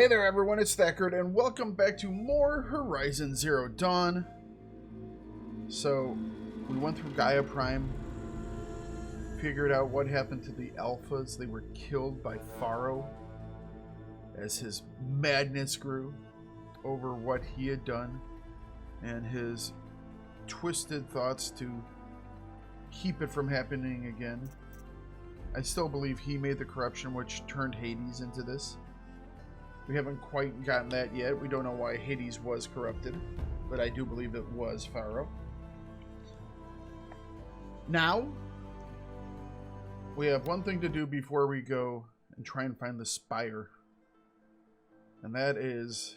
Hey there everyone, it's Thakard, and welcome back to more Horizon Zero Dawn. So, we went through Gaia Prime, figured out what happened to the Alphas. They were killed by Pharaoh as his madness grew over what he had done and his twisted thoughts to keep it from happening again. I still believe he made the corruption which turned Hades into this. We haven't quite gotten that yet. We don't know why Hades was corrupted, but I do believe it was Pharaoh. Now, we have one thing to do before we go and try and find the Spire. And that is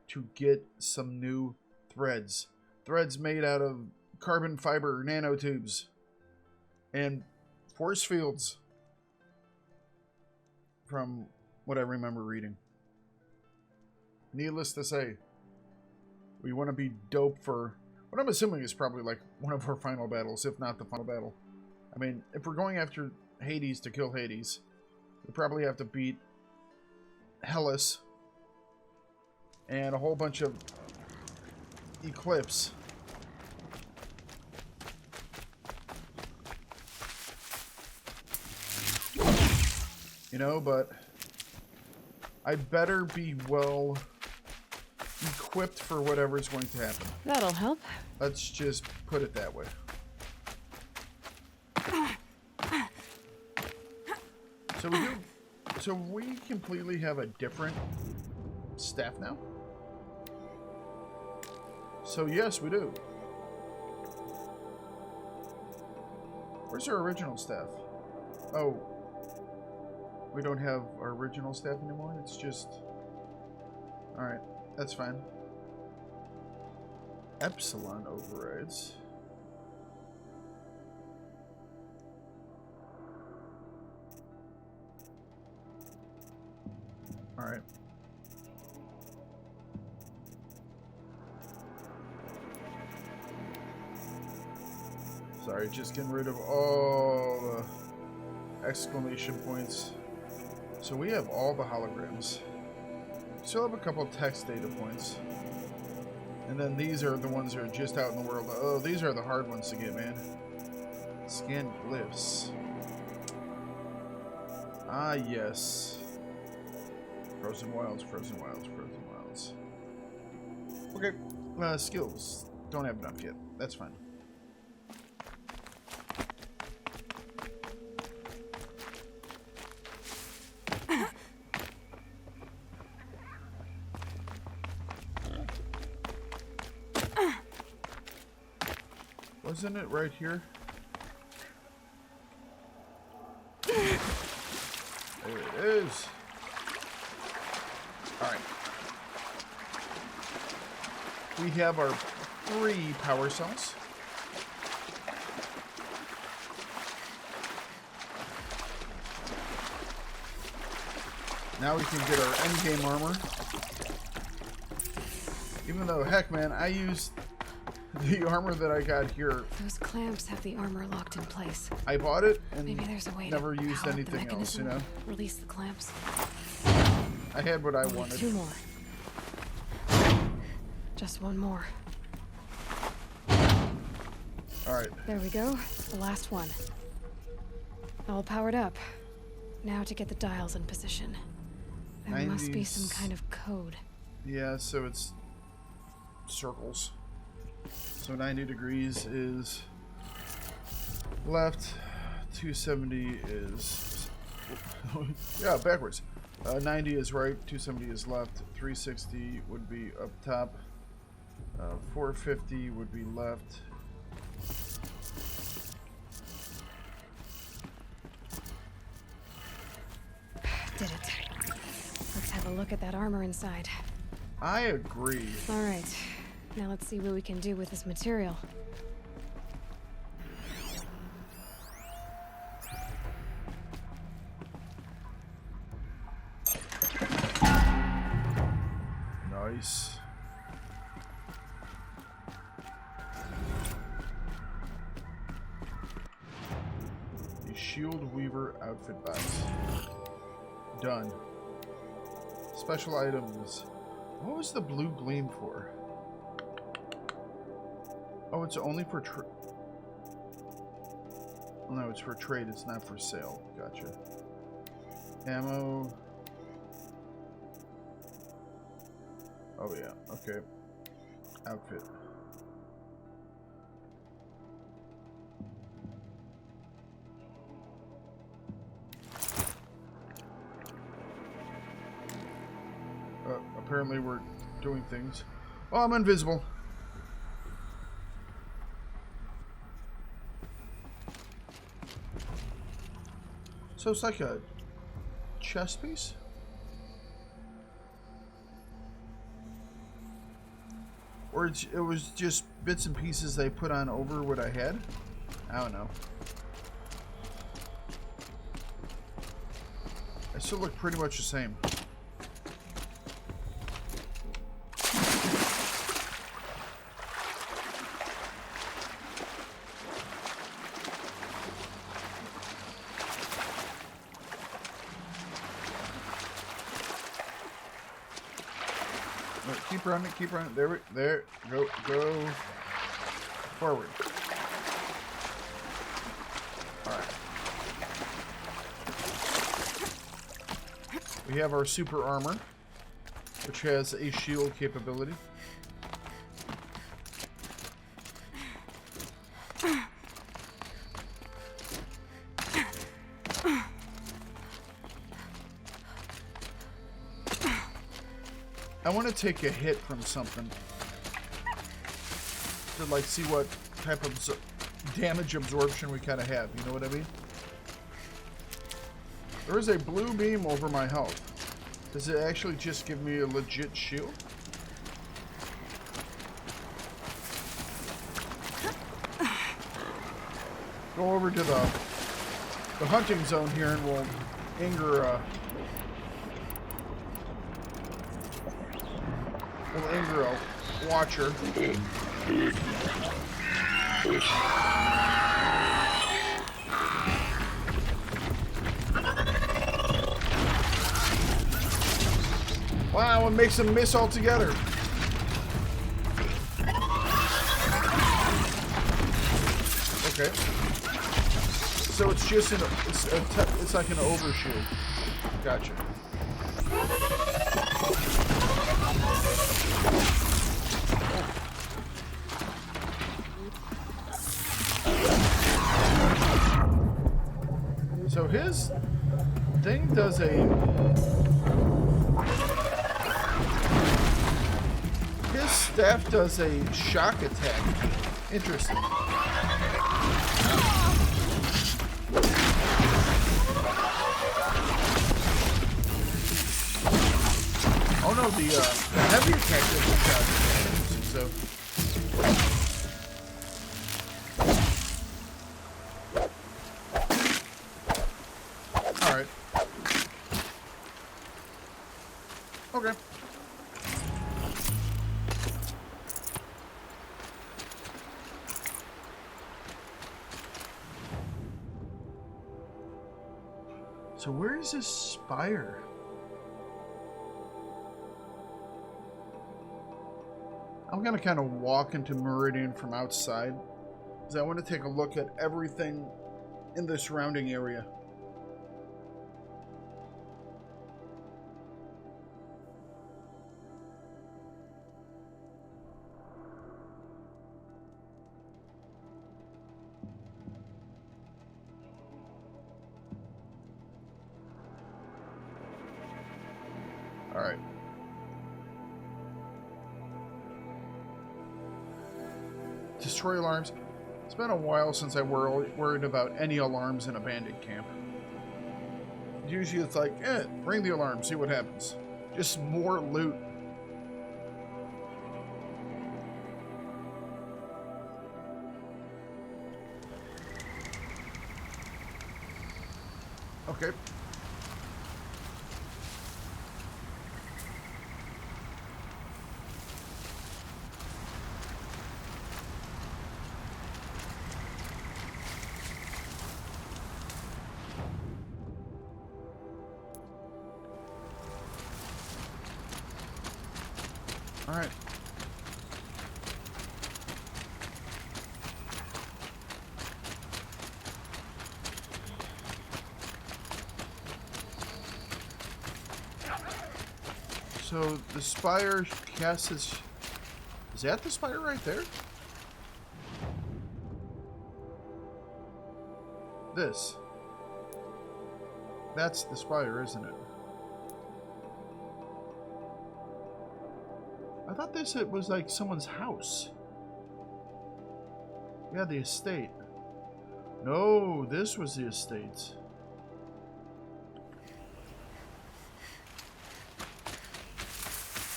to get some new threads. Threads made out of carbon fiber nanotubes and force fields, from what I remember reading. Needless to say, we want to be dope for what I'm assuming is probably like one of our final battles, if not the final battle. I mean, if we're going after Hades to kill Hades, we probably have to beat Hellas and a whole bunch of Eclipse. You know, but I better be well equipped for whatever's going to happen. That'll help. Let's just put it that way. So we completely have a different staff now? So yes, we do. Where's our original staff? Oh, we don't have our original staff anymore? It's just... Alright, that's fine. Epsilon overrides. Alright. Sorry, just getting rid of all the exclamation points. So we have all the holograms. Still have a couple text data points. And then these are the ones that are just out in the world. Oh, these are the hard ones to get, man. Scan glyphs. Ah, yes. Frozen wilds, frozen wilds, frozen wilds. Okay, skills. Don't have enough yet. That's fine. Wasn't it right here? There it is. Alright. We have our 3 power cells. Now we can get our endgame armor. Even though, heck man, I used the armor that I got here. Those clamps have the armor locked in place. I bought it and maybe there's a way never to used anything else, you know? Release the clamps. I had what I wanted. 2 more. Just 1 more. Alright. There we go. The last one. All powered up. Now to get the dials in position. There 90s. Must be some kind of code. Yeah, so it's circles. So 90 degrees is left, 270 is, yeah, backwards. 90 is right, 270 is left, 360 would be up top, 450 would be left. Did it. Let's have a look at that armor inside. I agree. All right. Now let's see what we can do with this material. Nice. The Shield Weaver outfit box. Done. Special items. What was the blue gleam for? Oh, it's only for no, it's for trade. It's not for sale. Gotcha. Ammo. Oh, yeah. Okay. Outfit. Apparently we're doing things. Oh, I'm invisible. So it's like a chess piece? Or it was just bits and pieces they put on over what I had? I don't know. I still look pretty much the same. Keep running, keep running. There, go forward. All right. We have our super armor, which has a shield capability. I want to take a hit from something to like see what type of damage absorption we kind of have. You know what I mean? There is a blue beam over my health. Does it actually just give me a legit shield? Go over to the hunting zone here and we'll anger a watcher. Wow, it makes them miss altogether. Okay. So it's just it's like an overshoot. Gotcha. So his thing does his staff does a shock attack. Interesting. Oh no, the heavy attack doesn't shock attack. So. Okay. So where is this spire? I'm gonna kind of walk into Meridian from outside, because I want to take a look at everything in the surrounding area. Alright. Destroy alarms. It's been a while since I worried about any alarms in a bandit camp. Usually it's like, bring the alarm, see what happens. Just more loot. Okay. Alright. So the spire casts its... Is that the spire right there? This. That's the spire, isn't it? I thought this it was like someone's house. Yeah, the estate. No, this was the estate.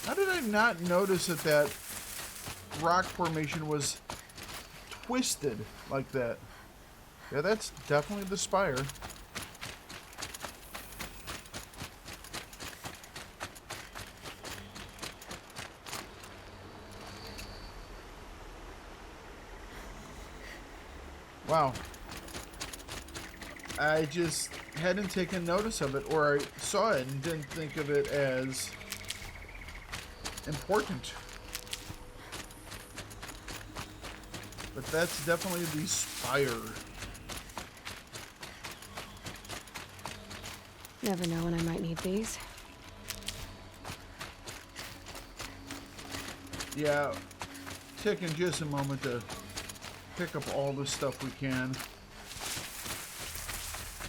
How did I not notice that that rock formation was twisted like that? Yeah, that's definitely the spire. Wow. I just hadn't taken notice of it, or I saw it and didn't think of it as important. But that's definitely the spire. Never know when I might need these. Yeah, taking just a moment to pick up all the stuff we can.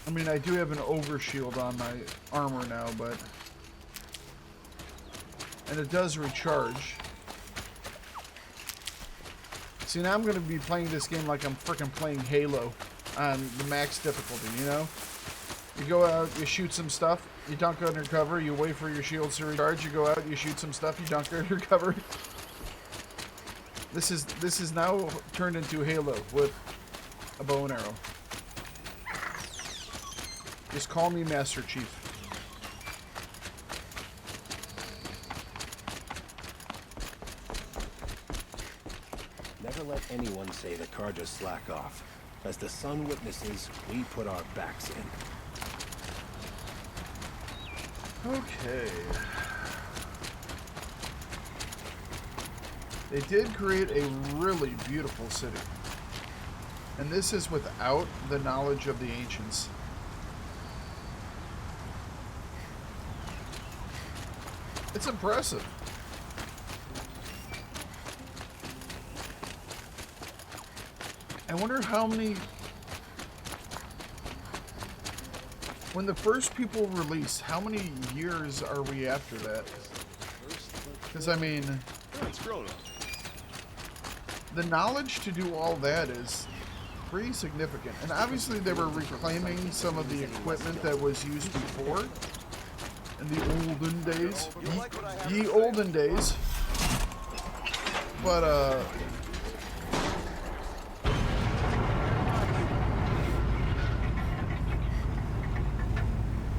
I mean, I do have an overshield on my armor now, but... And it does recharge. See, now I'm going to be playing this game like I'm freaking playing Halo on the max difficulty, you know? You go out, you shoot some stuff, you dunk under cover, you wait for your shields to recharge, you go out, you shoot some stuff, you dunk under cover. This is now turned into Halo with a bow and arrow. Just call me Master Chief. Never let anyone say the car just slack off. As the sun witnesses, we put our backs in. Okay. They did create a really beautiful city. And this is without the knowledge of the ancients. It's impressive. I wonder how many... When the first people released, how many years are we after that? Because, I mean... The knowledge to do all that is pretty significant. And obviously they were reclaiming some of the equipment that was used before. In the olden days. Ye olden days. But,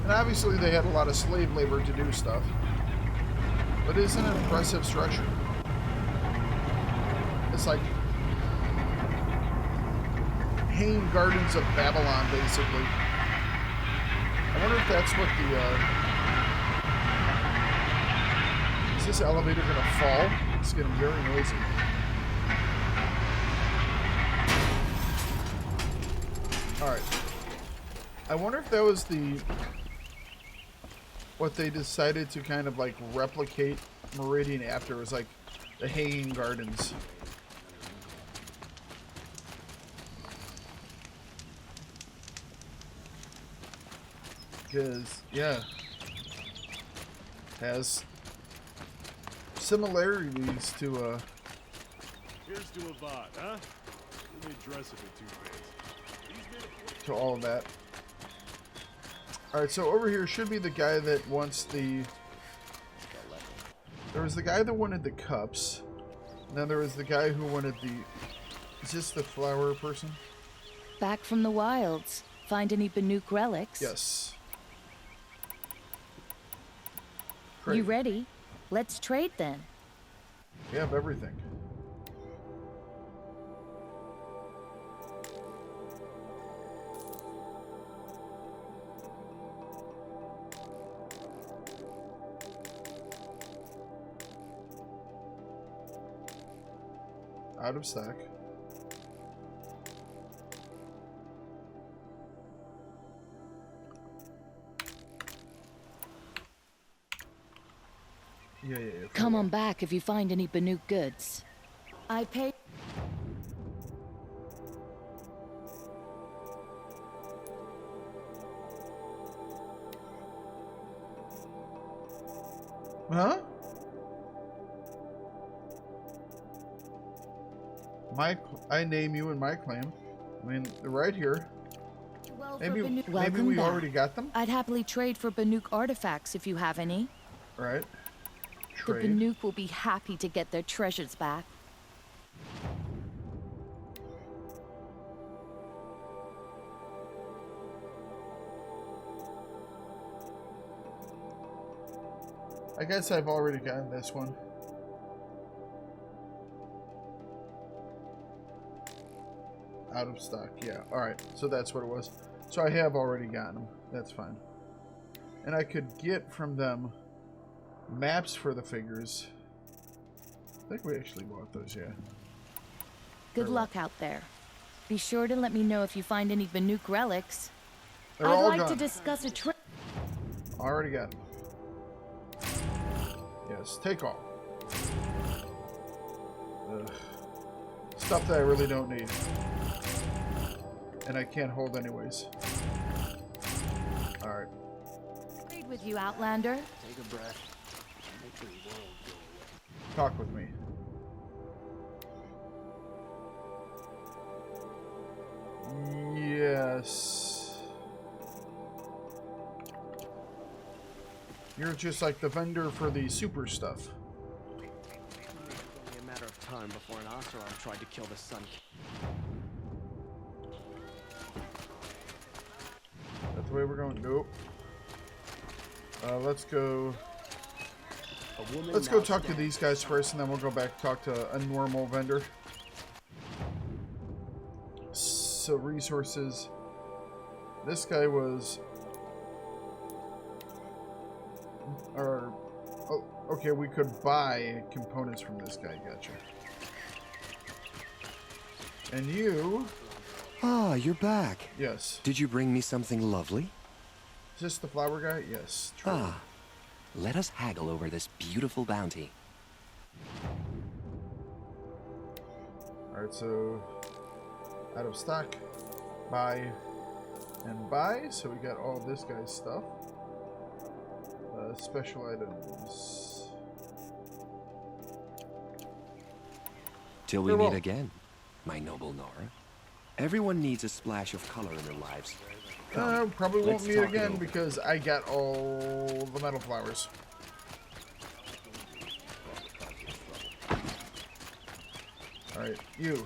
and obviously they had a lot of slave labor to do stuff. But it's an impressive structure. It's like Hanging Gardens of Babylon, basically. I wonder if that's what the, is this elevator gonna fall? It's getting very noisy. Alright. I wonder if that was what they decided to kind of like replicate Meridian after, was like the Hanging Gardens. Because, yeah, has similarities to, Here's to a bot, huh? You may dress a bit too fancy. to all of that. Alright, so over here should be the guy that wants the... There was the guy that wanted the cups. And then there was the guy who wanted the... Is this the flower person? Back from the wilds. Find any Banuk relics? Yes. You ready? Let's trade then. We have everything. Out of stock. Yeah. Come on back if you find any Banuk goods. I pay. Huh? I name you in my claim. I mean, they're right here. Well, Maybe Welcome we back. already got them. I'd happily trade for Banuk artifacts if you have any. Right. The Trade. Banuk will be happy to get their treasures back. I guess I've already gotten this one. Out of stock, yeah. Alright, so that's what it was. So I have already gotten them. That's fine. And I could get from them maps for the figures. I think we actually bought those, yeah. Good luck out there. Be sure to let me know if you find any Banuk relics. They're I'd all like to gone. discuss a trip. Already got them. Yes, take all. Ugh. Stuff that I really don't need. And I can't hold anyways. Alright. Trade with you, Outlander. Take a breath. Make the world go away. Talk with me. Yes. You're just like the vendor for the super stuff. It was only a matter of time before an Oseram tried to kill the Sun King. That's the way we're going. Nope. Let's go. Let's go talk to these guys first, and then we'll go back and talk to a normal vendor. So resources. This guy was. Or, oh, okay, we could buy components from this guy. Gotcha. And you? Ah, you're back. Yes. Did you bring me something lovely? Is this the flower guy? Yes. True. Ah, let us haggle over this beautiful bounty. Alright, so out of stock, buy, and buy. So we got all this guy's stuff. Special items. Till we Farewell. meet again, my noble Nora. Everyone needs a splash of color in their lives. Probably won't let's meet talk it again over. because I got all the metal flowers. Alright, you.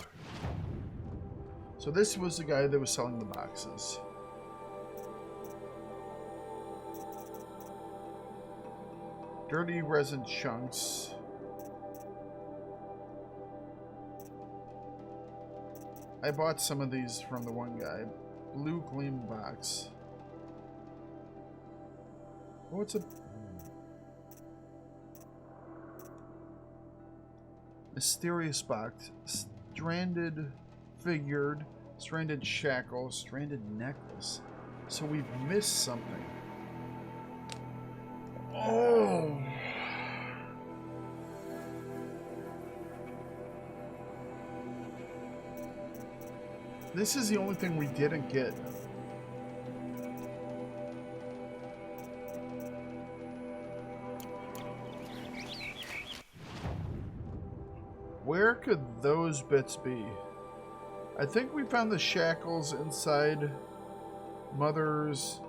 So this was the guy that was selling the boxes. Dirty resin chunks. I bought some of these from the one guy. Blue clean box. What's a mysterious box? Stranded figured, stranded shackle, stranded necklace. So we've missed something. Oh. This is the only thing we didn't get. Where could those bits be? I think we found the shackles inside Mother's...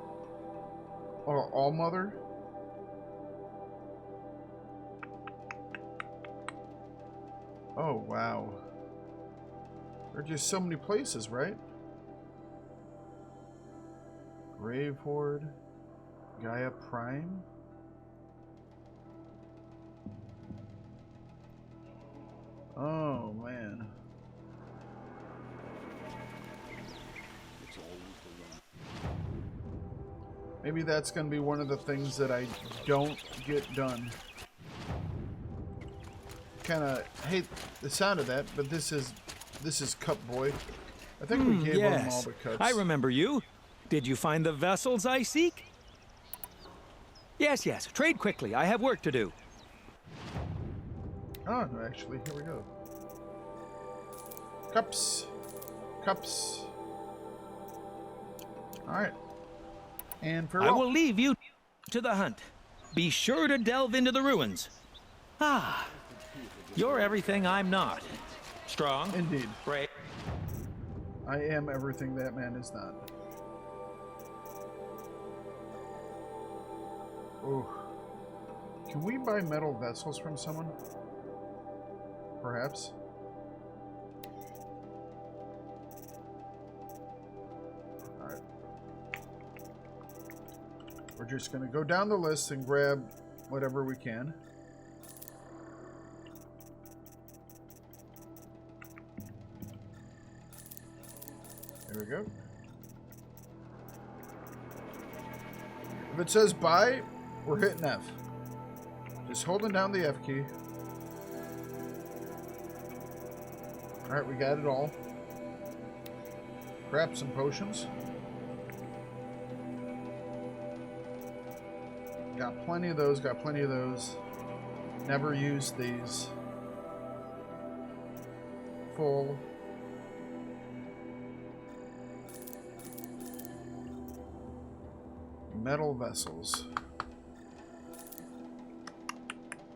or All Mother. Oh, wow. There are just so many places, right? Grave Horde. Gaia Prime. Oh, man. Maybe that's going to be one of the things that I don't get done. kind of hate the sound of that, but this is Cup Boy. I think we gave him all the cups. I remember you. Did you find the vessels I seek? Yes, yes. Trade quickly. I have work to do. Oh, no, actually, here we go. Cups. Cups. Alright. And farewell. I will leave you to the hunt. Be sure to delve into the ruins. Ah, you're everything I'm not. Strong. Indeed. Brave. I am everything that man is not. Oh. Can we buy metal vessels from someone? Perhaps. Alright. We're just gonna go down the list and grab whatever we can. There we go. If it says buy, we're hitting F. Just holding down the F key. Alright, we got it all. Grab some potions. Got plenty of those, got plenty of those. Never used these. Full. Metal vessels.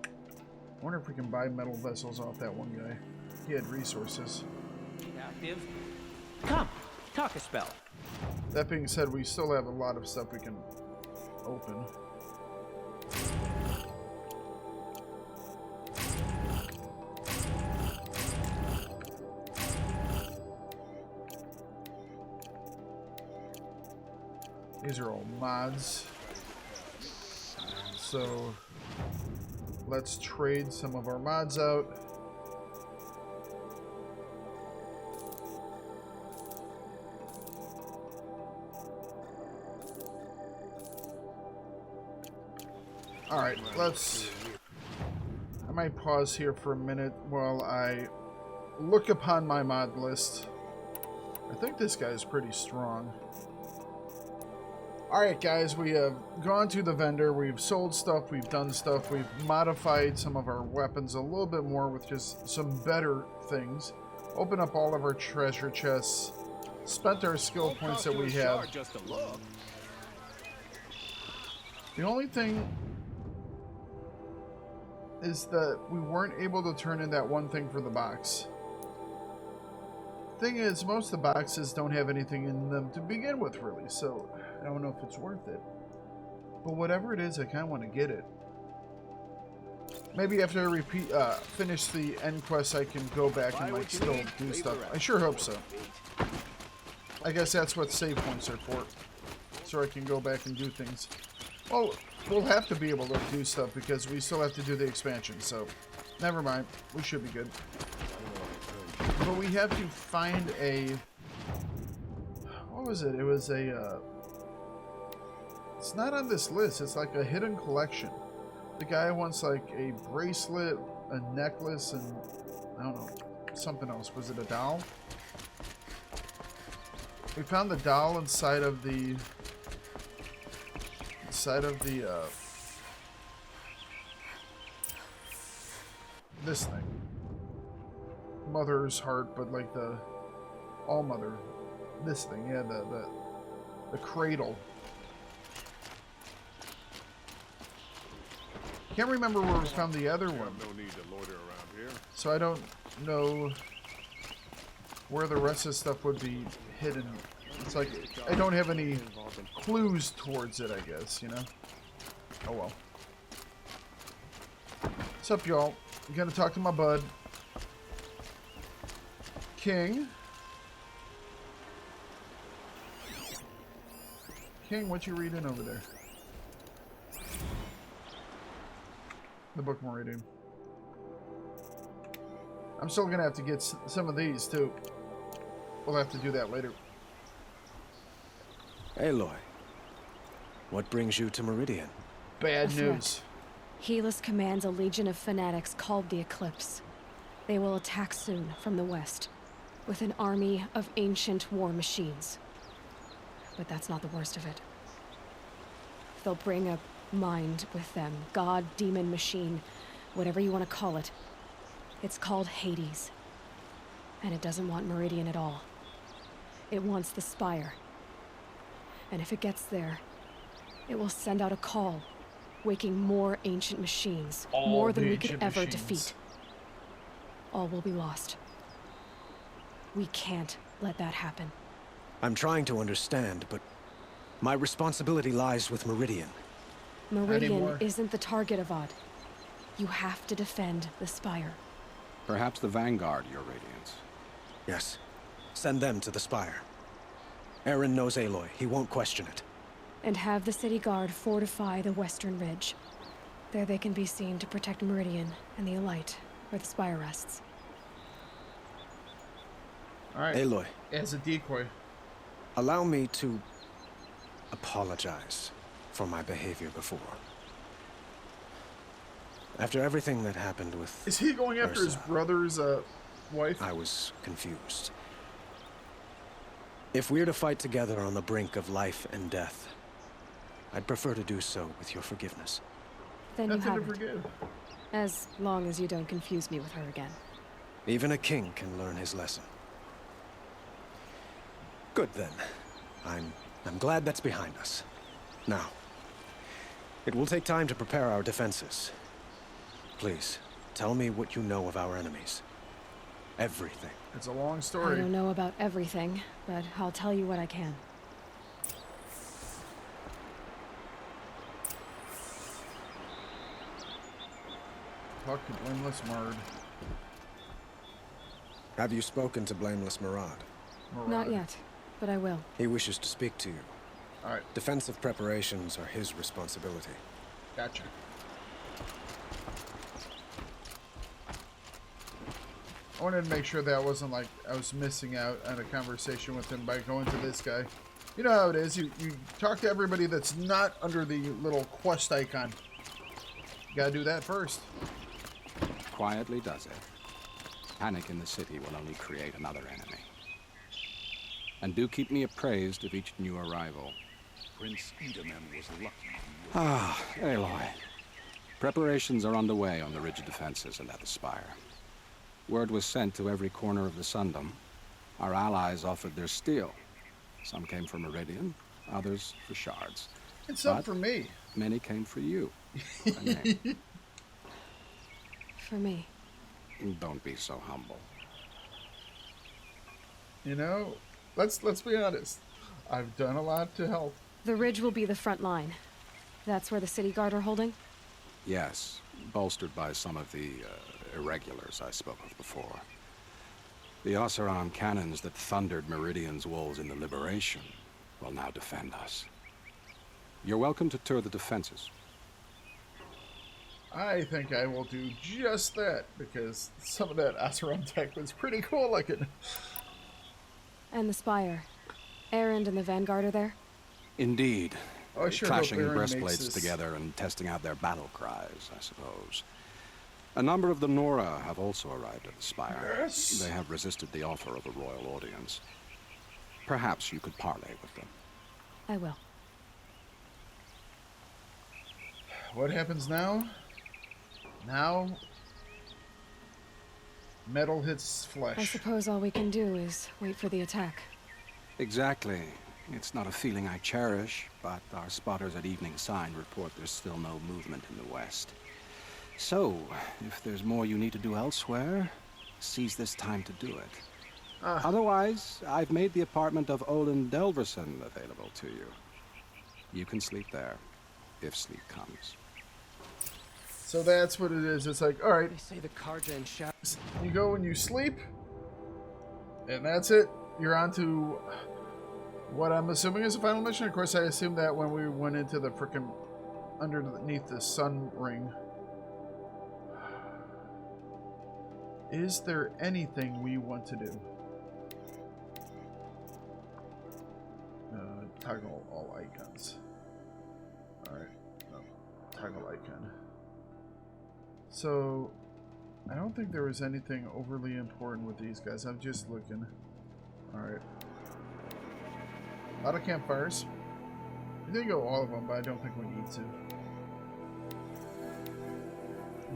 I wonder if we can buy metal vessels off that one guy. He had resources. Active. Come, talk a spell. That being said, we still have a lot of stuff we can open. These are all mods. So let's trade some of our mods out. Alright, I might pause here for a minute while I look upon my mod list. I think this guy is pretty strong. Alright guys, we have gone to the vendor, we've sold stuff, we've done stuff, we've modified some of our weapons a little bit more with just some better things. Open up all of our treasure chests, spent our skill points that we have. The only thing is that we weren't able to turn in that one thing for the box. Thing is, most of the boxes don't have anything in them to begin with, really, so I don't know if it's worth it. But whatever it is, I kind of want to get it. Maybe after I finish the end quest, I can go back and like still do stuff. I sure hope so. I guess that's what save points are for, so I can go back and do things. Well, we'll have to be able to do stuff because we still have to do the expansion, so never mind. We should be good. But we have to find a... What was it? It was a... It's not on this list. It's like a hidden collection. The guy wants like a bracelet, a necklace, and I don't know, something else. Was it a doll? We found the doll inside of the... this thing. Mother's heart, but like the all mother. This thing, yeah, the cradle. Can't remember where we found the other one. No need to loiter around here. So I don't know where the rest of the stuff would be hidden. It's like I don't have any clues towards it, I guess, you know? Oh well. What's up, y'all? I'm gonna talk to my bud, King. King, what you reading over there? The book I'm reading. I'm still gonna have to get some of these too. We'll have to do that later. Aloy, what brings you to Meridian? Bad news. Helis commands a legion of fanatics called the Eclipse. They will attack soon from the west, with an army of ancient war machines. But that's not the worst of it. They'll bring a mind with them, god, demon, machine, whatever you want to call it. It's called Hades. And it doesn't want Meridian at all. It wants the Spire. And if it gets there, it will send out a call, waking more ancient machines, more than we could ever defeat. All will be lost. We can't let that happen. I'm trying to understand, but my responsibility lies with Meridian. Meridian isn't the target, Avad. You have to defend the Spire. Perhaps the Vanguard, Your Radiance. Yes. Send them to the Spire. Aaron knows Aloy. He won't question it. And have the city guard fortify the western ridge. There they can be seen to protect Meridian and the Elite, where the Spire rests. Alright. Aloy. As a decoy. Allow me to apologize for my behavior before. After everything that happened with... Is he going after his brother's wife? I was confused. If we're to fight together on the brink of life and death, I'd prefer to do so with your forgiveness. Then Nothing you to have it. forgive. As long as you don't confuse me with her again. Even a king can learn his lesson. Good then. I'm glad that's behind us. Now, it will take time to prepare our defenses. Please, tell me what you know of our enemies. Everything. It's a long I story. don't know about everything, but I'll tell you what I can. Talk to Blameless Mard. Have you spoken to Blameless Marad? Not yet, but I will. He wishes to speak to you. Alright, Defensive preparations are his responsibility. gotcha. I wanted to make sure that wasn't like I was missing out on a conversation with him by going to this guy. You know how it is. You talk to everybody that's not under the little quest icon. You gotta do that first. Quietly does it. Panic in the city will only create another enemy. And do keep me appraised of each new arrival. Prince Edaman was lucky. Ah, Aloy. Preparations are underway on the ridge defenses and at the Spire. Word was sent to every corner of the Sundom. Our allies offered their steel. Some came for Meridian, others for shards. It's up But for me. many came for you. A name. For me. Don't be so humble. You know, let's be honest. I've done a lot to help. The ridge will be the front line. That's where the city guard are holding? Yes, bolstered by some of the irregulars I spoke of before. The Oseram cannons that thundered Meridian's walls in the Liberation will now defend us. You're welcome to tour the defenses. I think I will do just that, because some of that Oseram tech was pretty cool looking. And the Spire. Erend and the Vanguard are there? Indeed. Oh, I sure hope Clashing Aaron makes breastplates this. together and testing out their battle cries, I suppose. A number of the Nora have also arrived at the Spire. Yes. They have resisted the offer of a royal audience. Perhaps you could parley with them. I will. What happens now? Now, metal hits I flesh. suppose all we can do is wait for the attack. Exactly. It's not a feeling I cherish, but our spotters at Evening Sign report there's still no movement in the west. So, if there's more you need to do elsewhere, seize this time to do it. Otherwise, I've made the apartment of Olin Delverson available to you. You can sleep there, if sleep comes. So that's what it is. It's like, all right, They say the Karja and Shadows. you go and you sleep, and that's it. You're on to what I'm assuming is a final mission. Of course, I assumed that when we went into the frickin' underneath the sun ring. Is there anything we want to do? Toggle all icons. Alright. No. Toggle icon. So, I don't think there was anything overly important with these guys. I'm just looking. Alright. A lot of campfires. We didn't go all of them, but I don't think we need to.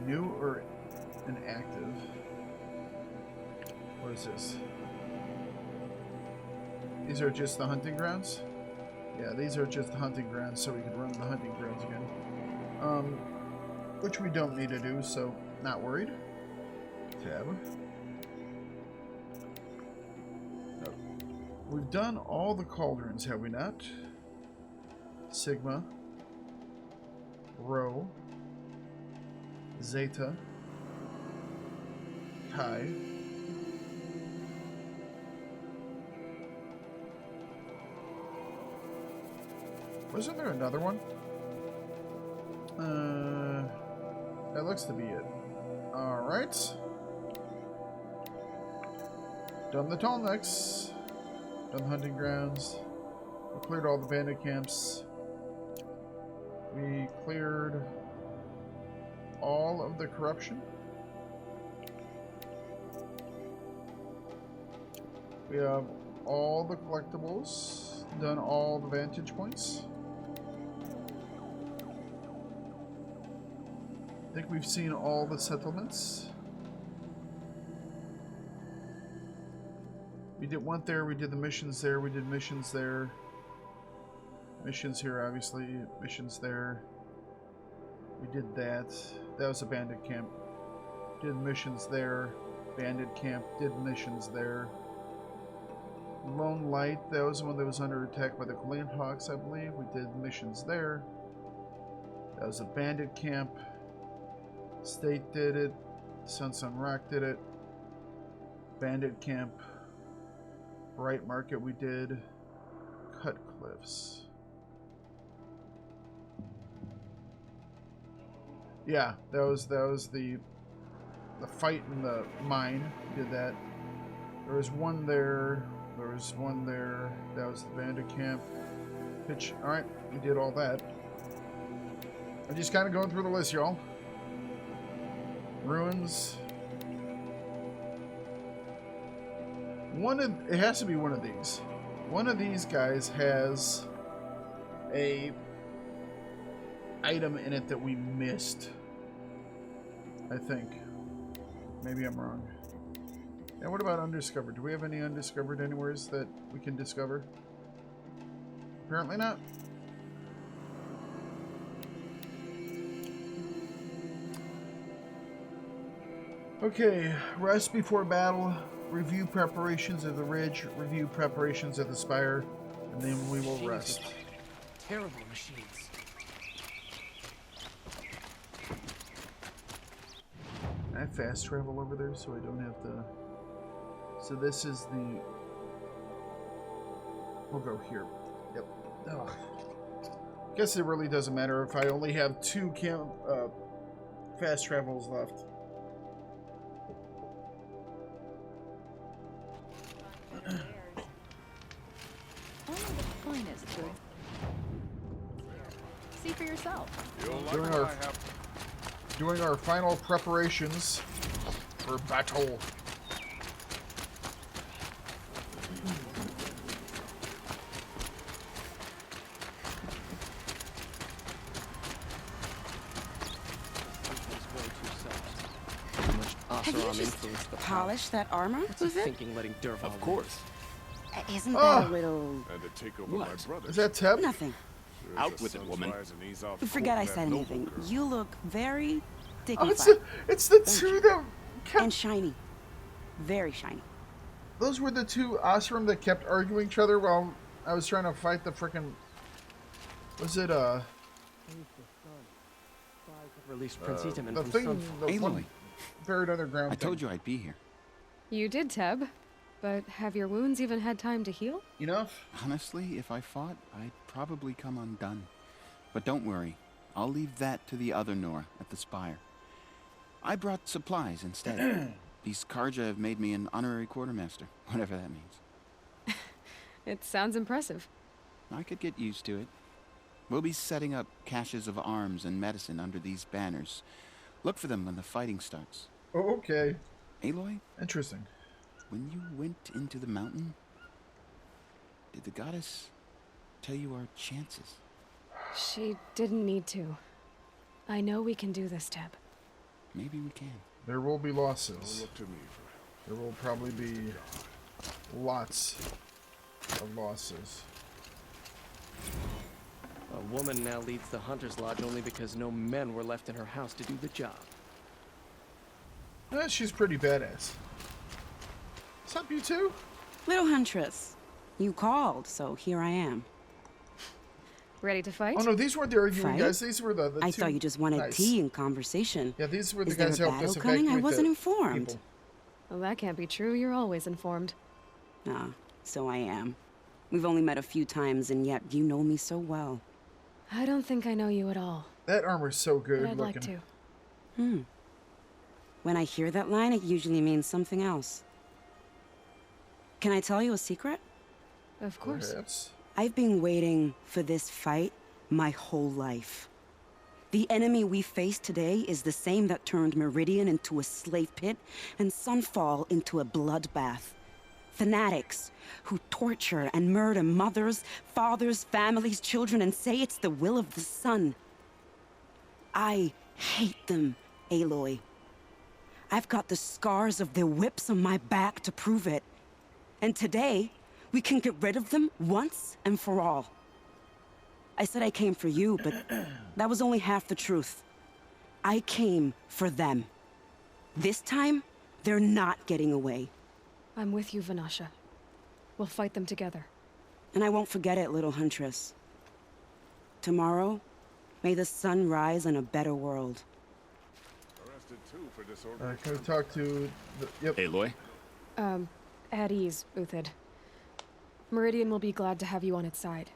New or inactive? What is this? These are just the hunting grounds? Yeah, these are just the hunting grounds, so we can run the hunting grounds again. Which we don't need to do, so not worried. Tab. Oh. We've done all the cauldrons, have we not? Sigma. Rho. Zeta. Chi. Wasn't there another one? That looks to be it. Alright. Done the Tallnecks. Done the hunting grounds. We cleared all the bandit camps. We cleared all of the corruption. We have all the collectibles. Done all the vantage points. I think we've seen all the settlements. We did one there, we did the missions there, we did missions there. Missions here, obviously. Missions there. We did that. That was a bandit camp. Did missions there. Bandit camp. Did missions there. Lone Light, that was the one that was under attack by the Glen Hawks, I believe. We did missions there. That was a bandit camp. State did it. Sun Rock did it. Bandit camp. Bright Market we did. Cut Cliffs. Yeah, that was the fight in the mine. We did that. There was one there. There was one there. That was the bandit camp. Pitch. All right, we did all that. I'm just kind of going through the list, y'all. Ruins. It has to be one of these. One of these guys has a item in it that we missed. I think. Maybe I'm wrong. And what about undiscovered? Do we have any undiscovered anywheres that we can discover? Apparently not. Okay, rest before battle, review preparations of the ridge, review preparations of the spire, and then we will rest. Terrible machines. Can I fast travel over there so I don't have to... So this is the... We'll go here. Yep. Ugh. Guess it really doesn't matter if I only have 2 fast travels left. See for yourself. Doing our final preparations for battle. Have you just polished that armor? Who's it? Thinking letting Dervahl Of course. Isn't that a little... And to take over my brother. Is that Teb? Nothing. Out with it, woman. Forget I said anything. You look very Oh, dignified. it's the two that kept... And shiny. Very shiny. Those were the 2 Osram that kept arguing each other while I was trying to fight the frickin'... Was it, Released Prince Itaman the from thing, Sunfall. the one buried underground I told thing. you I'd be here. You did, Teb. But have your wounds even had time to heal? Enough? Honestly, if I fought, I'd probably come undone. But don't worry. I'll leave that to the other Nora at the Spire. I brought supplies instead. These Karja have made me an honorary quartermaster, whatever that means. It sounds impressive. I could get used to it. We'll be setting up caches of arms and medicine under these banners. Look for them when the fighting starts. Oh, okay. Aloy, Interesting. when you went into the mountain, did the goddess tell you our chances? She didn't need to. I know we can do this, Teb. Maybe we can. There will be losses. Don't look to me for There will probably be lots of losses. A woman now leads the Hunter's Lodge only because no men were left in her house to do the job. She's pretty badass. What's up, you two? Little Huntress, you called, so here I am. Ready to fight? Oh no, these weren't the arguing Fight? guys. These were the I two thought you just wanted guys. tea and conversation. Yeah, these were the Is there guys a who helped us battle coming? I evacuate wasn't the informed. people. Well, that can't be true. You're always informed. Ah, so I am. We've only met a few times, and yet you know me so well. I don't think I know you at all. That armor's so good But I'd looking. like to. When I hear that line, it usually means something else. Can I tell you a secret? Of course. Perhaps. I've been waiting for this fight my whole life. The enemy we face today is the same that turned Meridian into a slave pit and Sunfall into a bloodbath. Fanatics who torture and murder mothers, fathers, families, children, and say it's the will of the sun. I hate them, Aloy. I've got the scars of their whips on my back to prove it. And today, we can get rid of them once and for all. I said I came for you, but that was only half the truth. I came for them. This time, they're not getting away. I'm with you, Vanasha. We'll fight them together. And I won't forget it, little Huntress. Tomorrow, may the sun rise in a better world. arrested too for disorder. Can we talk to the... Yep. Aloy? At ease, Uthid. Meridian will be glad to have you on its side.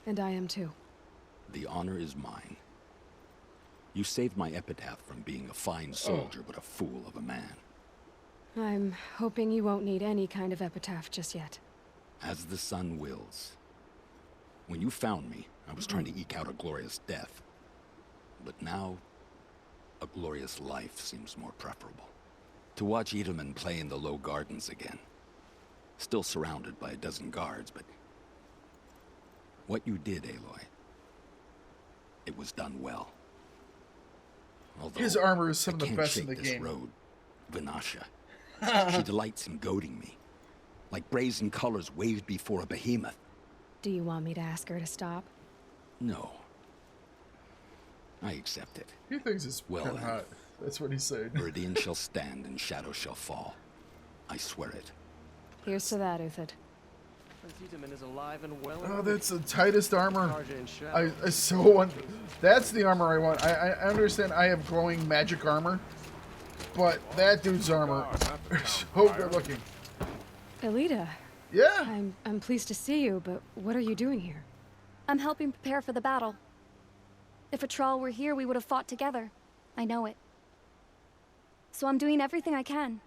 And I am too. The honor is mine. You saved my epitaph from being a fine soldier, but a fool of a man. I'm hoping you won't need any kind of epitaph just yet. As the sun wills. When you found me, I was trying to eke out a glorious death. But now, a glorious life seems more preferable. To watch Edelman play in the low gardens again. Still surrounded by a dozen guards, but... what you did, Aloy, it was done well. Although His armor is some I of the can't best in shake the this game. road, Vanasha. She delights in goading me. Like brazen colors waved before a behemoth. Do you want me to ask her to stop? No. I accept it. He thinks it's Well, kind of hot. That's what he's saying. Meridian shall stand and shadow shall fall. I swear it. Here's to that, Uthid. Prince Edelman is alive and well. Oh, that's the tightest armor. Tarja and Shadow. I so want... That's the armor I want. I understand I have glowing magic armor, but that dude's armor is so good looking. Elita. Yeah. I'm pleased to see you, but what are you doing here? I'm helping prepare for the battle. If a Thrall were here, we would have fought together. I know it. So I'm doing everything I can.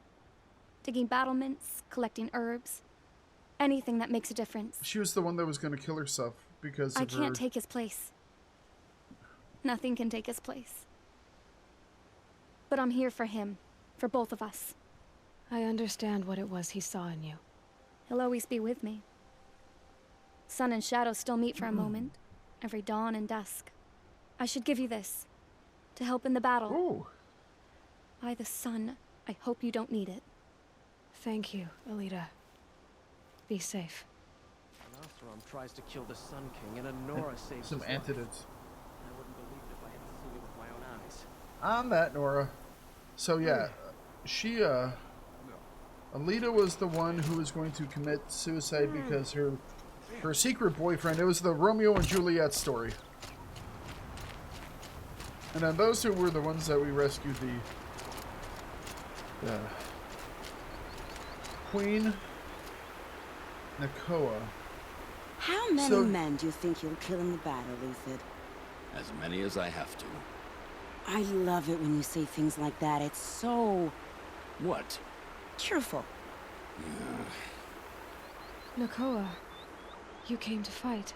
Digging battlements, collecting herbs. Anything that makes a difference. She was the one that was going to kill herself because of I can't her... take his place. Nothing can take his place. But I'm here for him. For both of us. I understand what it was he saw in you. He'll always be with me. Sun and shadow still meet for a moment. Every dawn and dusk. I should give you this. To help in the battle. Ooh. By the sun, I hope you don't need it. Thank you, Elita. Be safe. An tries to kill the Sun King, and Nora saves Some his life. antidotes. I wouldn't believe it if I hadn't seen it with my own eyes. On that, Nora. So yeah, she, Alita was the one who was going to commit suicide because her secret boyfriend, it was the Romeo and Juliet story. And then those two were the ones that we rescued, the Queen Nakoa. How many men do you think you'll kill in the battle, Uthid? As many as I have to. I love it when you say things like that. It's so... What? cheerful. Nakoa, you came to fight.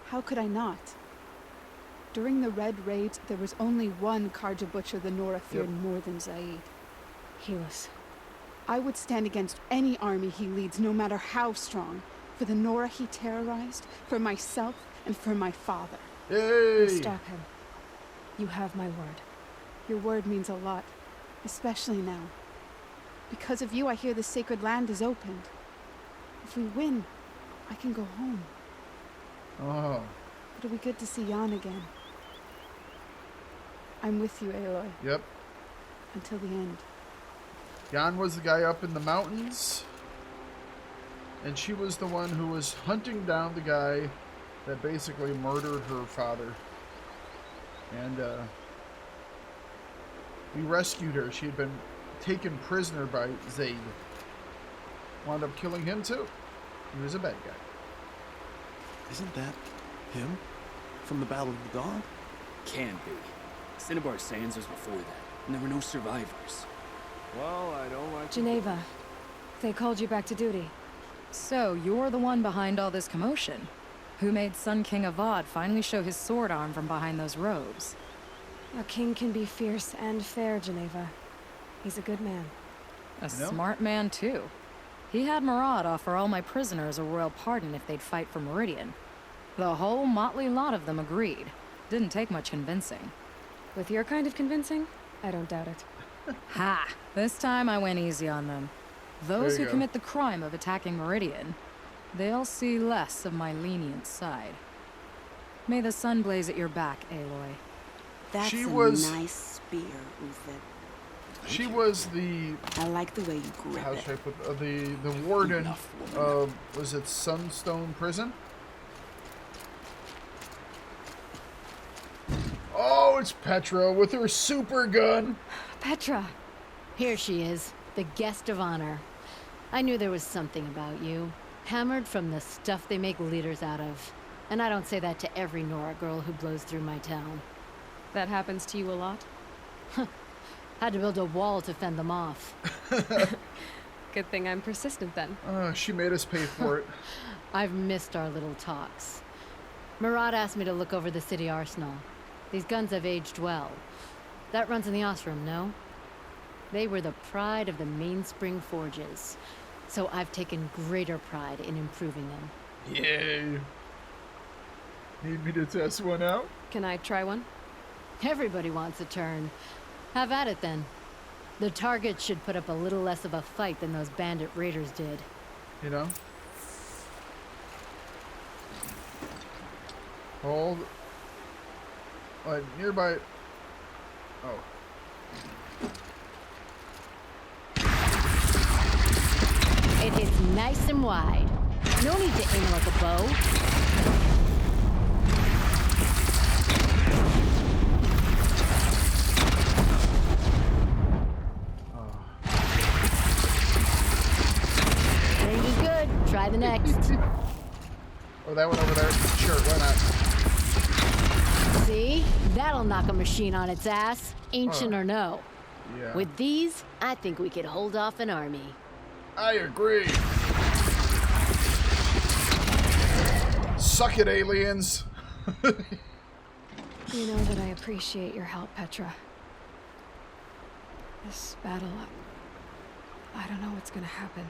How could I not? During the Red Raids, there was only one Karja butcher the Nora feared more than Zaid. Helis. I would stand against any army he leads, no matter how strong. For the Nora he terrorized, for myself, and for my father. Yay! Stop him. You have my word. Your word means a lot, especially now. Because of you, I hear the sacred land is opened. If we win, I can go home. Oh. It'll be good to see Jan again. I'm with you, Aloy. Yep. Until the end. Jan was the guy up in the mountains. And she was the one who was hunting down the guy that basically murdered her father. And we rescued her. She had been taken prisoner by Zaid. Wound up killing him too. He was a bad guy. Isn't that him? From the Battle of the Dawn? Can't be. Cinnabar Sands was before that, and there were no survivors. Well, I don't like... Geneva, they called you back to duty. So, you're the one behind all this commotion? Who made Sun King Avad finally show his sword arm from behind those robes? A king can be fierce and fair, Geneva. He's a good man. A smart man, too. He had Murad offer all my prisoners a royal pardon if they'd fight for Meridian. The whole motley lot of them agreed. Didn't take much convincing. With your kind of convincing, I don't doubt it. Ha! This time I went easy on them. Those who commit the crime of attacking Meridian, they'll see less of my lenient side. May the sun blaze at your back, Aloy. That's a nice spear, Uther. She was the... I like the way you grip it. How should I put the warden of, was it Sunstone Prison? Oh, it's Petra with her super gun. Petra. Here she is, the guest of honor. I knew there was something about you. Hammered from the stuff they make leaders out of. And I don't say that to every Nora girl who blows through my town. That happens to you a lot? Had to build a wall to fend them off. Good thing I'm persistent then. She made us pay for it. I've missed our little talks. Murad asked me to look over the city arsenal. These guns have aged well. That runs in the Osram, no? They were the pride of the Mainspring Forges. So I've taken greater pride in improving them. Yay. Need me to test one out? Can I try one? Everybody wants a turn. Have at it then. The target should put up a little less of a fight than those bandit raiders did. You know? Hold. Nearby. Oh. It hits nice and wide. No need to aim like a bow. Range is good. Try the next. Oh, that one over there. Sure, why not? See? That'll knock a machine on its ass, ancient or no. Yeah. With these, I think we could hold off an army. I agree. Suck it, aliens. You know that I appreciate your help, Petra. This battle, I don't know what's gonna happen.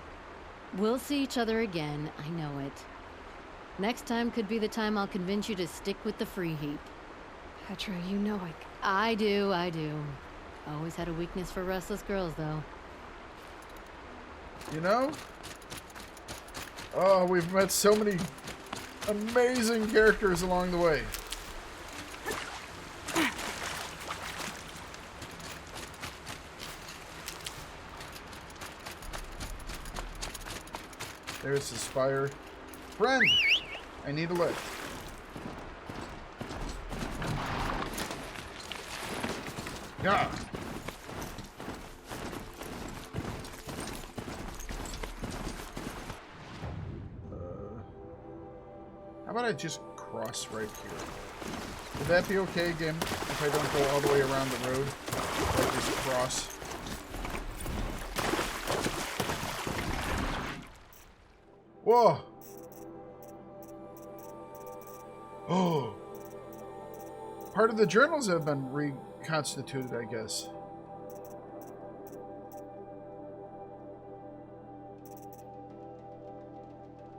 We'll see each other again, I know it. Next time could be the time I'll convince you to stick with the free heap. Petra, you know I do. Always had a weakness for restless girls, though. You know? Oh, we've met so many amazing characters along the way. There's the spire. Friend! I need a lift. Yeah. How about I just cross right here? Would that be okay, game, if I don't go all the way around the road? I just cross. Whoa! Oh! Part of the journals have been reconstituted, I guess.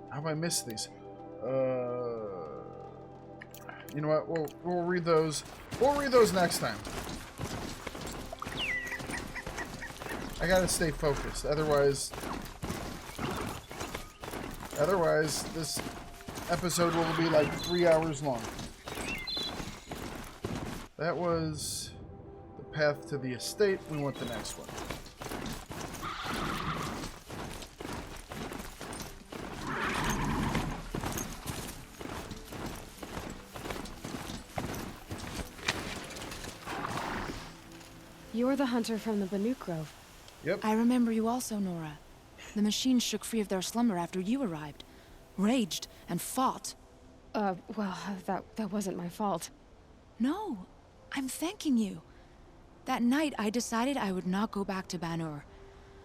How have I missed these? You know what? We'll read those. We'll read those next time. I gotta stay focused, otherwise this episode will be like 3 hours long. That was the path to the estate. We want the next one. You're the hunter from the Banuk Grove. Yep. I remember you also, Nora. The machines shook free of their slumber after you arrived. Raged and fought. Well, that wasn't my fault. No, I'm thanking you. That night, I decided I would not go back to Banur.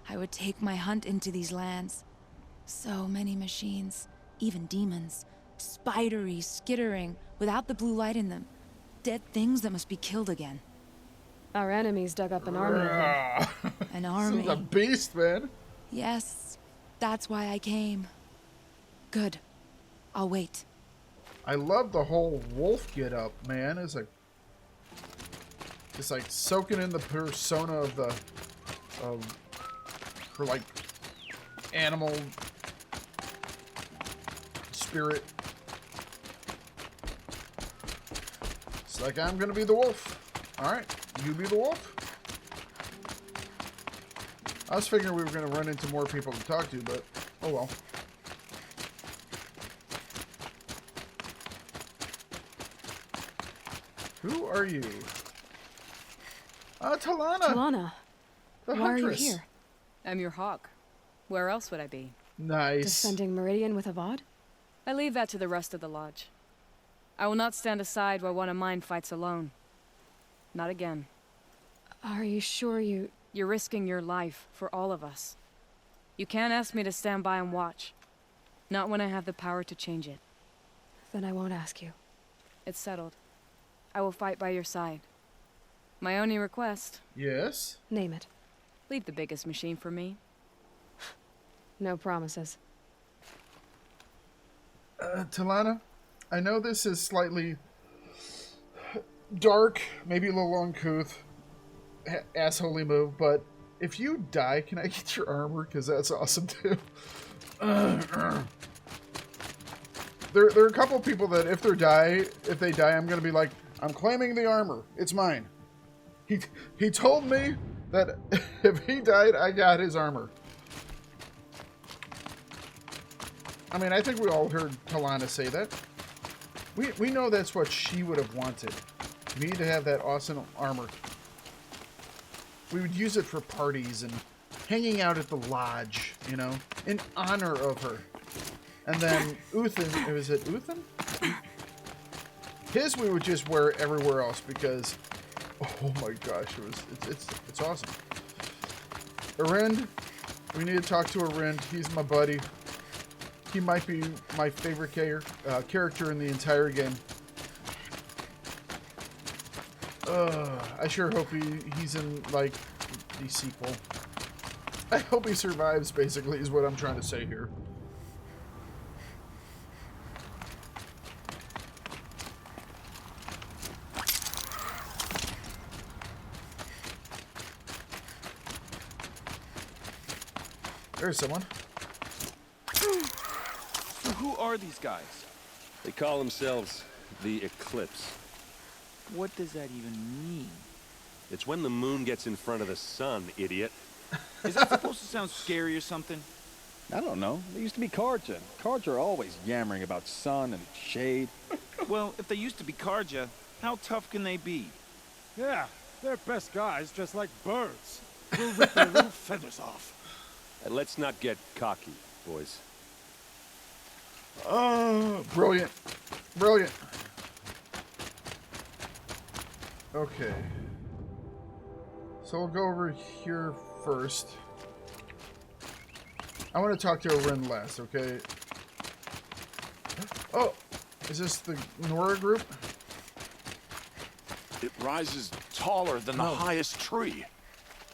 I would take my hunt into these lands. So many machines, even demons. Spidery, skittering, without the blue light in them. Dead things that must be killed again. Our enemies dug up an army of them. An army. This is a beast, man. Yes, that's why I came. Good. I'll wait. I love the whole wolf get up, man. It's like soaking in the persona of her like animal spirit. It's like, I'm gonna be the wolf. All right, you be the wolf. I was figuring we were gonna run into more people to talk to, but oh well. Who are you? Talana. Talana. The Why are you huntress. here? I'm your hawk. Where else would I be? Nice. Defending Meridian with Avad? I leave that to the rest of the lodge. I will not stand aside while one of mine fights alone. Not again. Are you sure you... You're risking your life for all of us. You can't ask me to stand by and watch. Not when I have the power to change it. Then I won't ask you. It's settled. I will fight by your side. My only request... Yes? Name it. Leave the biggest machine for me. No promises. Talana, I know this is slightly dark, maybe a little uncouth, assholey move, but if you die, can I get your armor? Because that's awesome too. There are a couple people that if they die, I'm gonna be like, I'm claiming the armor. It's mine. He told me that if he died, I got his armor. I mean, I think we all heard Talana say that. We know that's what she would have wanted. Me to have that awesome armor. We would use it for parties and hanging out at the lodge, you know, in honor of her. And then Uthin, was it Uthin? His we would just wear everywhere else because, oh my gosh, it's awesome. Arind, we need to talk to Arind. He's my buddy. He might be my favorite character in the entire game. I sure hope he's in, like, the sequel. I hope he survives, basically, is what I'm trying to say here. There's someone. So who are these guys? They call themselves the Eclipse. What does that even mean? It's when the moon gets in front of the sun, idiot. Is that supposed to sound scary or something? I don't know. They used to be Karja. Karja are always yammering about sun and shade. Well, if they used to be Karja, how tough can they be? Yeah, they're best guys dressed like birds. We'll rip their little feathers off. And let's not get cocky, boys. Oh, brilliant. Brilliant. Okay. So we'll go over here first. I want to talk to Arind last, okay? Oh, is this the Nora group? It rises taller than the highest tree.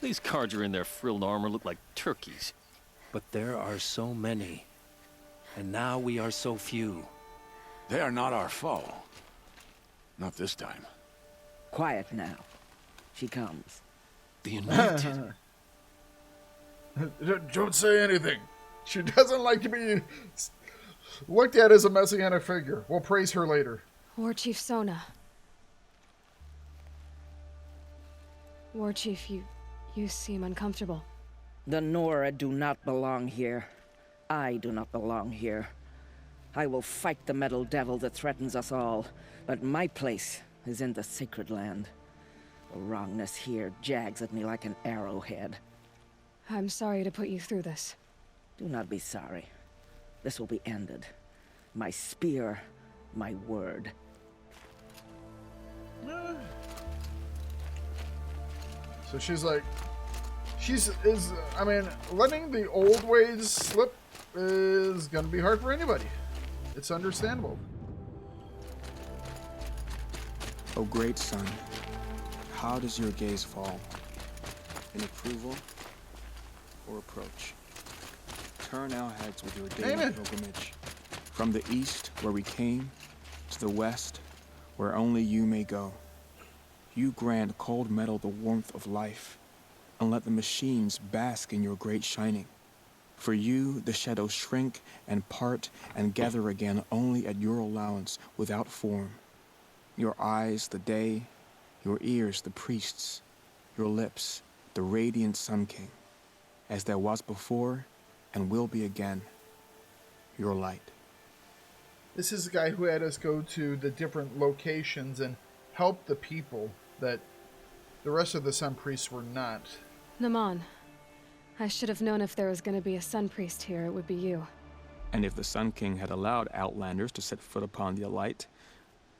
These Carja in their frilled armor look like turkeys. But there are so many. And now we are so few. They are not our foe. Not this time. Quiet now. She comes. The Anointed. Don't say anything. She doesn't like to be looked at as a messianic figure. We'll praise her later. War Chief Sona. War Chief, you seem uncomfortable. The Nora do not belong here. I do not belong here. I will fight the metal devil that threatens us all, but my place is in the sacred land. The wrongness here jags at me like an arrowhead. I'm sorry to put you through this. Do not be sorry. This will be ended. My spear, my word. So she's like, I mean, letting the old ways slip is gonna be hard for anybody. It's understandable. O great sun, how does your gaze fall? In approval or approach? Turn our heads with your daily pilgrimage. From the east, where we came, to the west, where only you may go. You grant cold metal the warmth of life, and let the machines bask in your great shining. For you, the shadows shrink and part and gather again only at your allowance without form. Your eyes, the day, your ears, the priests, your lips, the radiant Sun King, as there was before and will be again, your light. This is the guy who had us go to the different locations and help the people that the rest of the Sun Priests were not. Naman, I should have known if there was going to be a Sun Priest here, it would be you. And if the Sun King had allowed outlanders to set foot upon the Elite,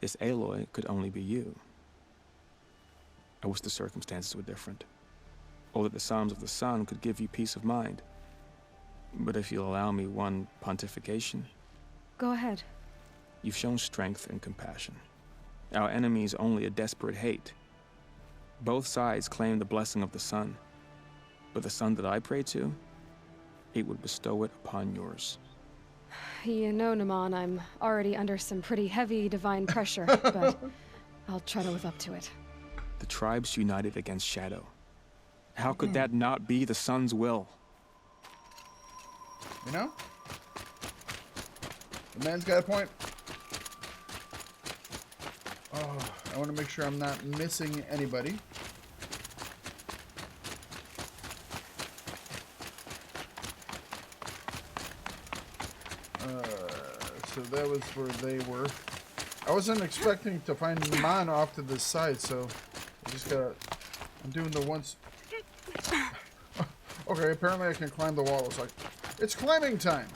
this Aloy could only be you. I wish the circumstances were different, or that the Psalms of the Sun could give you peace of mind. But if you'll allow me one pontification... Go ahead. You've shown strength and compassion. Our enemies only a desperate hate. Both sides claim the blessing of the sun. But the sun that I pray to, it would bestow it upon yours. You know, Naman, I'm already under some pretty heavy divine pressure, but I'll try to live up to it. The tribes united against Shadow. How could that not be the sun's will? You know? The man's got a point. Oh, I want to make sure I'm not missing anybody. So that was where they were. I wasn't expecting to find Naman off to this side, so I just gotta... I'm doing the once... Okay, apparently I can climb the wall. It's like, it's climbing time!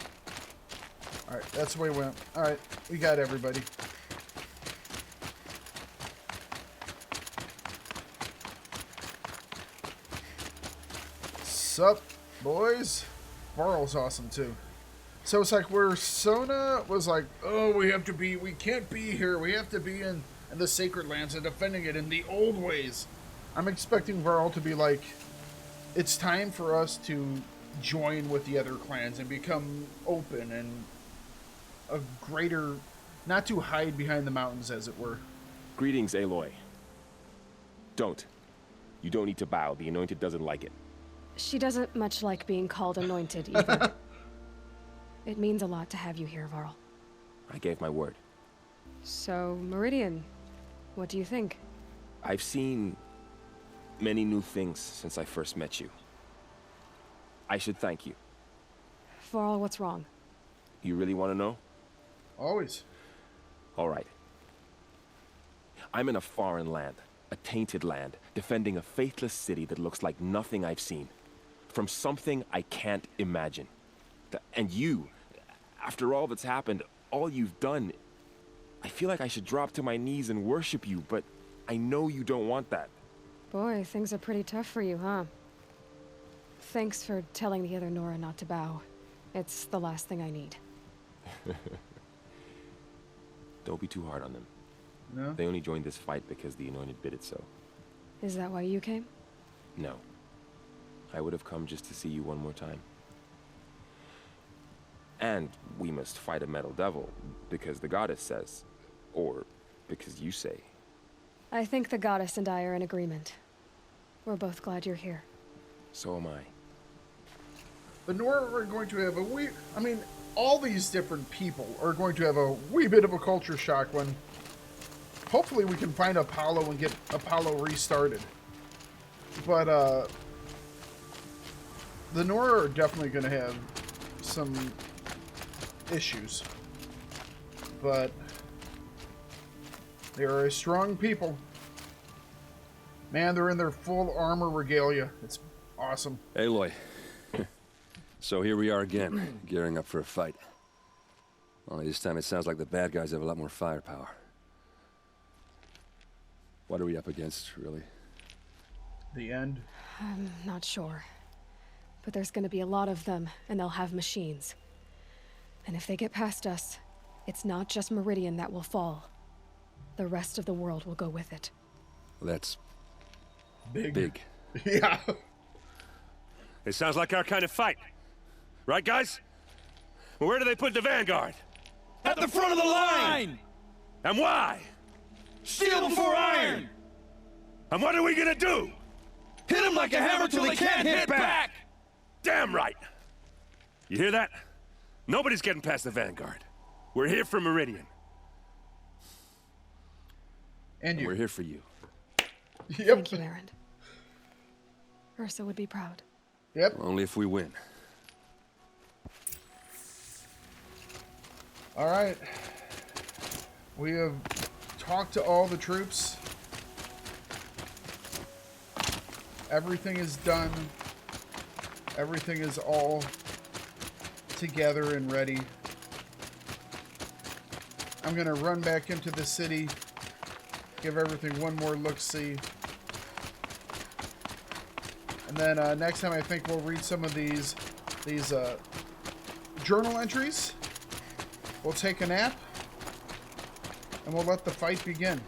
Alright, that's the way we went. Alright, we got everybody. Sup, boys? Varl's awesome, too. So it's like where Sona was like, oh, we can't be here. We have to be in the Sacred Lands and defending it in the old ways. I'm expecting Varl to be like, it's time for us to join with the other clans and become open and a greater, not to hide behind the mountains, as it were. Greetings, Aloy. Don't. You don't need to bow. The Anointed doesn't like it. She doesn't much like being called Anointed, either. It means a lot to have you here, Varl. I gave my word. So, Meridian, what do you think? I've seen many new things since I first met you. I should thank you. Varl, what's wrong? You really want to know? Always. All right. I'm in a foreign land, a tainted land, defending a faithless city that looks like nothing I've seen. From something I can't imagine. And you, after all that's happened, all you've done, I feel like I should drop to my knees and worship you, but I know you don't want that. Boy, things are pretty tough for you, huh? Thanks for telling the other Nora not to bow. It's the last thing I need. Don't be too hard on them. No? They only joined this fight because the Anointed bid it so. Is that why you came? No. I would have come just to see you one more time. And we must fight a metal devil, because the goddess says. Or because you say. I think the goddess and I are in agreement. We're both glad you're here. So am I. The Nora are going to have I mean, all these different people are going to have a wee bit of a culture shock when hopefully we can find Apollo and get Apollo restarted. But, the Nora are definitely going to have some issues. But they are a strong people. Man, they're in their full armor regalia. It's awesome. Aloy. So here we are again, gearing up for a fight. Only this time it sounds like the bad guys have a lot more firepower. What are we up against, really? The end? I'm not sure. But there's gonna be a lot of them, and they'll have machines. And if they get past us, it's not just Meridian that will fall. The rest of the world will go with it. Well, that's... big. Yeah. It sounds like our kind of fight. Right, guys? Well, where do they put the Vanguard? At the front of the line! And why? Steel before iron! And what are we gonna do? Hit them like a hammer till they can't hit back! Damn right! You hear that? Nobody's getting past the Vanguard. We're here for Meridian. And you. We're here for you. Yep. Thank you, Aaron. Ursa would be proud. Yep. Only if we win. All right. We have talked to all the troops. Everything is done. Everything is all together and ready. I'm going to run back into the city, give everything one more look-see. And then next time I think we'll read some of these journal entries. We'll take a nap, and we'll let the fight begin.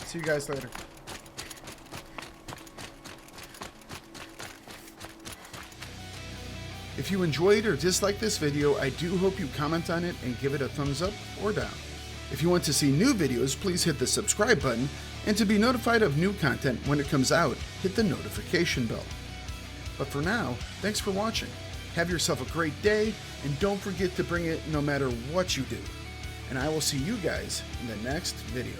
See you guys later. If you enjoyed or disliked this video, I do hope you comment on it and give it a thumbs up or down. If you want to see new videos, please hit the subscribe button, and to be notified of new content when it comes out, hit the notification bell. But for now, thanks for watching. Have yourself a great day, and don't forget to bring it no matter what you do. And I will see you guys in the next video.